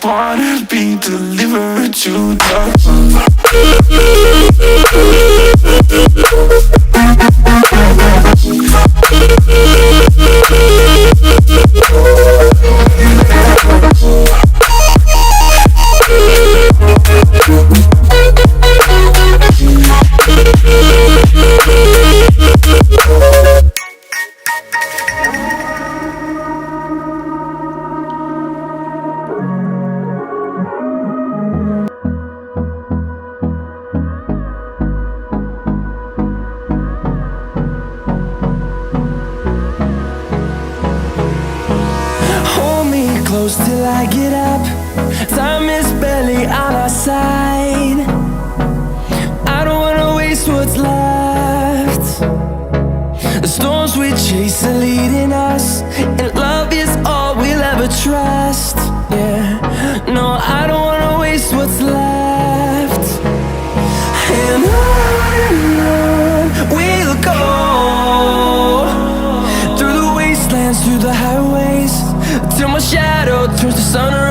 Wanna be delivered to the close till I get up. Time is barely on our side. I don't wanna waste what's left. The storms we chase are leading us, and love is all we'll ever trust. Yeah, no, I don't wanna waste what's left. And on we'll go, through the wastelands, through the highways, till my shadow turns to sun